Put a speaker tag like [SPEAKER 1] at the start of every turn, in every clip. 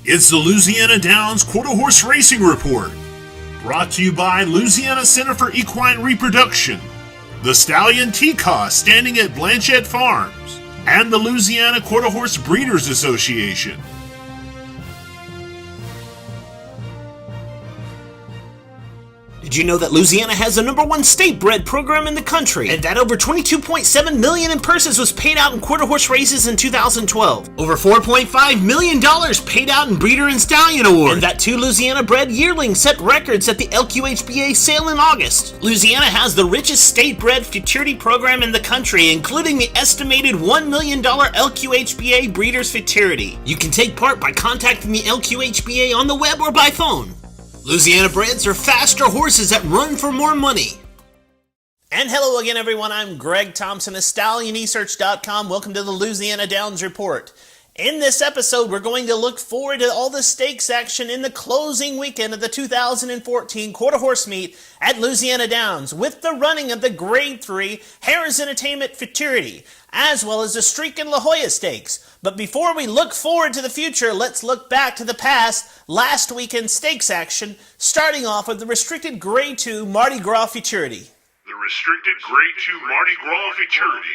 [SPEAKER 1] It's the Louisiana Downs Quarter Horse Racing Report, brought to you by Louisiana Center for Equine Reproduction, the Stallion T-Coss standing at Blanchette Farms, and the Louisiana Quarter Horse Breeders Association.
[SPEAKER 2] Did you know that Louisiana has the #1 state bred program in the country, and that over $22.7 million in purses was paid out in quarter horse races in 2012? Over $4.5 million paid out in breeder and stallion awards, and that 2 Louisiana bred yearlings set records at the LQHBA sale in August. Louisiana has the richest state bred futurity program in the country, including the estimated $1 million LQHBA Breeders Futurity. You can take part by contacting the LQHBA on the web or by phone. Louisiana breds are faster horses that run for more money. And hello again, everyone. I'm Greg Thompson of StallionResearch.com. Welcome to the Louisiana Downs Report. In this episode, we're going to look forward to all the stakes action in the closing weekend of the 2014 Quarter Horse Meet at Louisiana Downs, with the running of the Grade 3 Harrah's Entertainment Futurity, as well as the Streak and La Jolla Stakes. But before we look forward to the future, let's look back to the past, last weekend's stakes action, starting off with the restricted Grade 2 Mardi Gras Futurity.
[SPEAKER 1] The restricted Grade 2 Mardi Gras Futurity.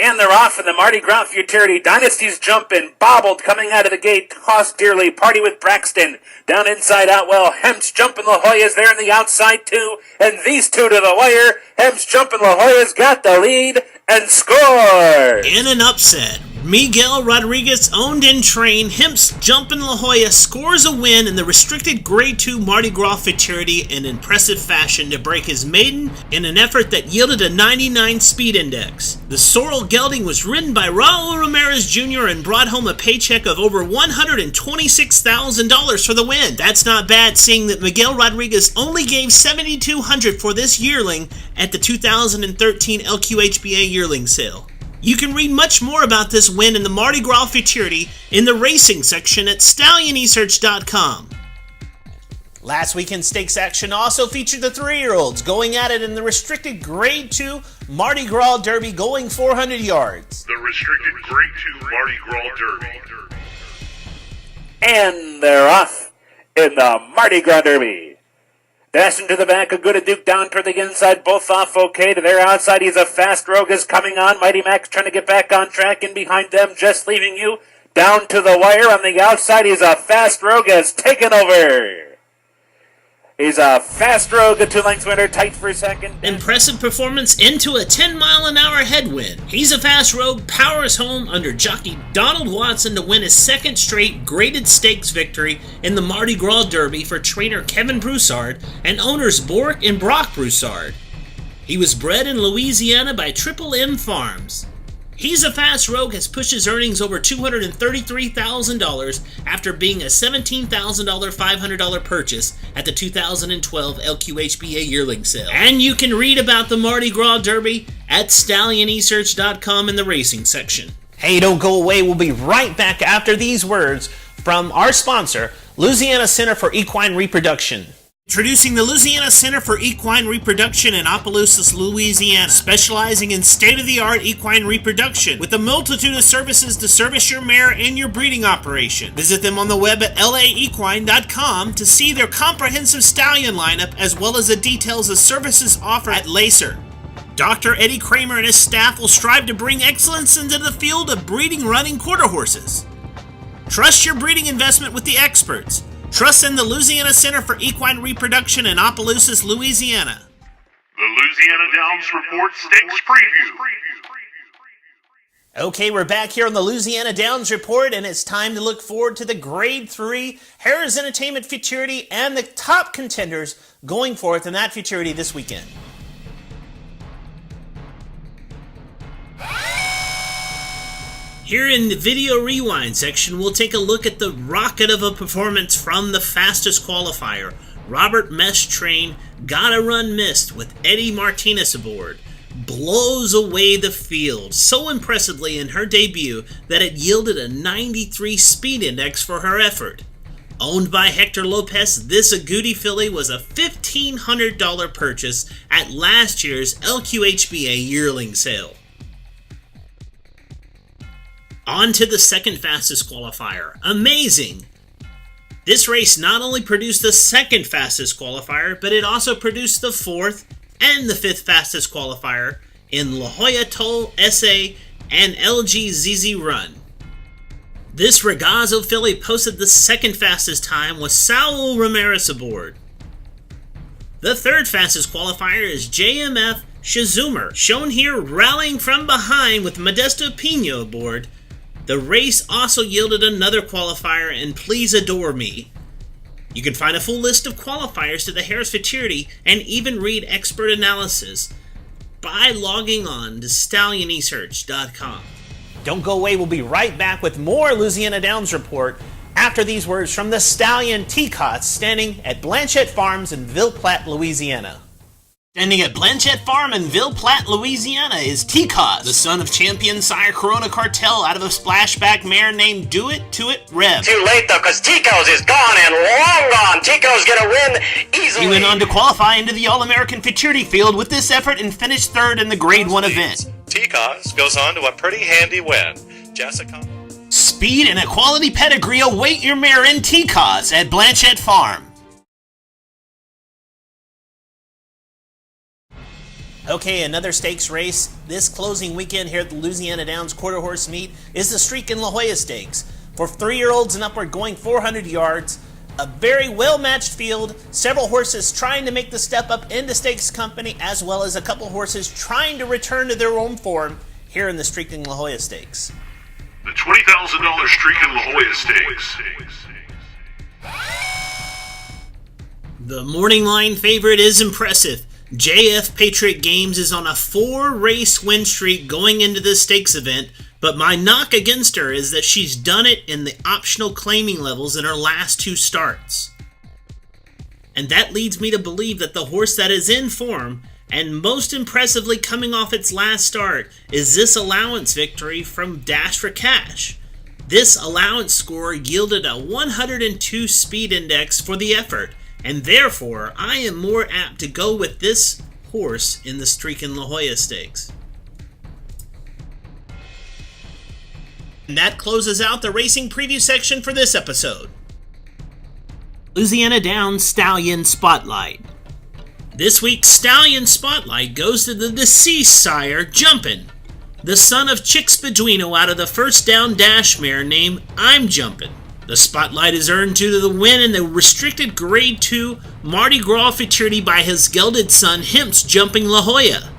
[SPEAKER 3] And they're off in the Mardi Gras Futurity. Dynasty's jumping, bobbled coming out of the gate, cost dearly. Party with Braxton. Down inside out well. Hemp's jumping La Jolla's there on the outside too. And these two to the wire. Hemp's jumping La Jolla's got the lead and scores.
[SPEAKER 2] In an upset, Miguel Rodriguez owned and trained Hemp's Jumpin' La Jolla scores a win in the restricted Grade 2 Mardi Gras Futurity in impressive fashion to break his maiden in an effort that yielded a 99 speed index. The sorrel gelding was ridden by Raul Ramirez Jr. and brought home a paycheck of over $126,000 for the win. That's not bad, seeing that Miguel Rodriguez only gave $7,200 for this yearling at the 2013 LQHBA yearling sale. You can read much more about this win in the Mardi Gras Futurity in the racing section at StallionResearch.com. Last weekend's stakes action also featured the 3-year-olds going at it in the restricted Grade 2 Mardi Gras Derby, going 400 yards.
[SPEAKER 1] The restricted Grade 2 Mardi Gras Derby.
[SPEAKER 3] And they're off in the Mardi Gras Derby. Dashing to the back, a good Duke down toward the inside, both off okay. To their outside, he's a fast rogue is coming on. Mighty Max trying to get back on track, and behind them, just leaving you. Down to the wire on the outside, he's a fast rogue has taken over. He's a fast rogue, a 2-length winner, tight for a second.
[SPEAKER 2] Impressive performance into a 10-mile-an-hour headwind. He's a fast rogue, powers home under jockey Donald Watson to win his second straight graded stakes victory in the Mardi Gras Derby for trainer Kevin Broussard and owners Boric and Brock Broussard. He was bred in Louisiana by Triple M Farms. He's a Fast Rogue has pushed his earnings over $233,000 after being a $17,000 $500 purchase at the 2012 LQHBA yearling sale. And you can read about the Mardi Gras Derby at StallionResearch.com in the racing section. Hey, don't go away. We'll be right back after these words from our sponsor, Louisiana Center for Equine Reproduction. Introducing the Louisiana Center for Equine Reproduction in Opelousas, Louisiana, specializing in state-of-the-art equine reproduction with a multitude of services to service your mare and your breeding operation. Visit them on the web at laequine.com to see their comprehensive stallion lineup as well as the details of services offered at Lacer. Dr. Eddie Kramer and his staff will strive to bring excellence into the field of breeding running quarter horses. Trust your breeding investment with the experts. Trust in the Louisiana Center for Equine Reproduction in Opelousas, Louisiana.
[SPEAKER 1] The Louisiana Downs Report Stakes Preview.
[SPEAKER 2] Okay, we're back here on the Louisiana Downs Report, and it's time to look forward to the Grade 3 Harrah's Entertainment Futurity and the top contenders going forth in that futurity this weekend. Here in the video rewind section, we'll take a look at the rocket of a performance from the fastest qualifier, Robert Mesh train Gotta Run Mist with Eddie Martinez aboard. Blows away the field so impressively in her debut that it yielded a 93 speed index for her effort. Owned by Hector Lopez, this Agouti filly was a $1,500 purchase at last year's LQHBA yearling sale. On to the second fastest qualifier. Amazing! This race not only produced the second fastest qualifier, but it also produced the fourth and the fifth fastest qualifier in La Jolla Toll SA and LGZZ Run. This Ragazzo filly posted the second fastest time with Saul Ramirez aboard. The third fastest qualifier is JMF Shazumer, shown here rallying from behind with Modesto Pino aboard. The race also yielded another qualifier in Please Adore Me. You can find a full list of qualifiers to the Harris Futurity and even read expert analysis by logging on to stallionesearch.com. Don't go away, we'll be right back with more Louisiana Downs Report after these words from the Stallion Teacots standing at Blanchette Farms in Ville Platte, Louisiana. Standing at Blanchette Farm in Ville Platte, Louisiana is Teacot, the son of champion sire Corona Cartel out of a splashback mare named Do It, To It, Rev.
[SPEAKER 4] Too late though, because Tico's is gone and long gone. Tico's gonna win easily.
[SPEAKER 2] He went on to qualify into the All-American Futurity field with this effort and finished third in the Grade 1 event.
[SPEAKER 5] Teacot goes on to a pretty handy win. Jessica.
[SPEAKER 2] Speed and a quality pedigree await your mare in Teacots at Blanchette Farm. Okay, another stakes race. This closing weekend here at the Louisiana Downs Quarter Horse Meet is the Streak in La Jolla Stakes. For 3-year-olds and upward, going 400 yards, a very well-matched field, several horses trying to make the step up into stakes company, as well as a couple horses trying to return to their own form here in the Streak in La Jolla Stakes.
[SPEAKER 1] The $20,000 Streak in La Jolla Stakes.
[SPEAKER 2] The morning line favorite is impressive. JF Patriot Games is on a 4-race win streak going into this stakes event, but my knock against her is that she's done it in the optional claiming levels in her last 2 starts. And that leads me to believe that the horse that is in form, and most impressively coming off its last start, is this allowance victory from Dash for Cash. This allowance score yielded a 102 speed index for the effort, and therefore, I am more apt to go with this horse in the Streak in La Jolla Stakes. And that closes out the racing preview section for this episode. Louisiana Downs Stallion Spotlight. This week's Stallion Spotlight goes to the deceased sire, Jumpin', the son of Chick Spaduino out of the first down dash mare named I'm Jumpin'. The spotlight is earned due to the win in the restricted Grade 2 Mardi Gras Futurity by his gelded son, Hemp's Jumping La Jolla.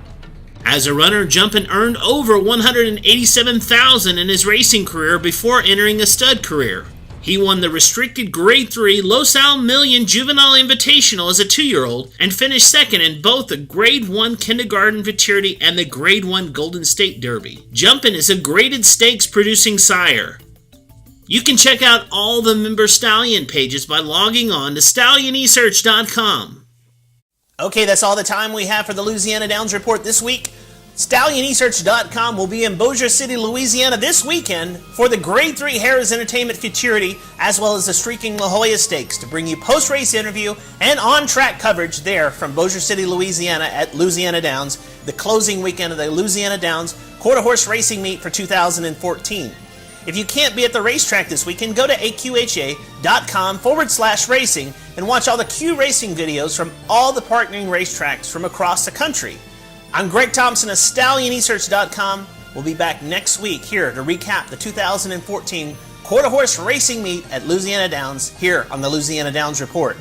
[SPEAKER 2] As a runner, Jumpin' earned over $187,000 in his racing career before entering a stud career. He won the restricted Grade 3 Los Al Million Juvenile Invitational as a 2-year-old and finished second in both the Grade 1 Kindergarten Futurity and the Grade 1 Golden State Derby. Jumpin' is a graded stakes producing sire. You can check out all the member Stallion pages by logging on to stallionesearch.com. Okay, that's all the time we have for the Louisiana Downs Report this week. StallionEsearch.com will be in Bossier City, Louisiana this weekend for the Grade 3 Harris Entertainment Futurity, as well as the Streaking La Jolla Stakes, to bring you post-race interview and on-track coverage there from Bossier City, Louisiana at Louisiana Downs, the closing weekend of the Louisiana Downs Quarter Horse Racing Meet for 2014. If you can't be at the racetrack this weekend, go to aqha.com/racing and watch all the Q Racing videos from all the partnering racetracks from across the country. I'm Greg Thompson of StallionEsearch.com. We'll be back next week here to recap the 2014 Quarter Horse Racing Meet at Louisiana Downs here on the Louisiana Downs Report.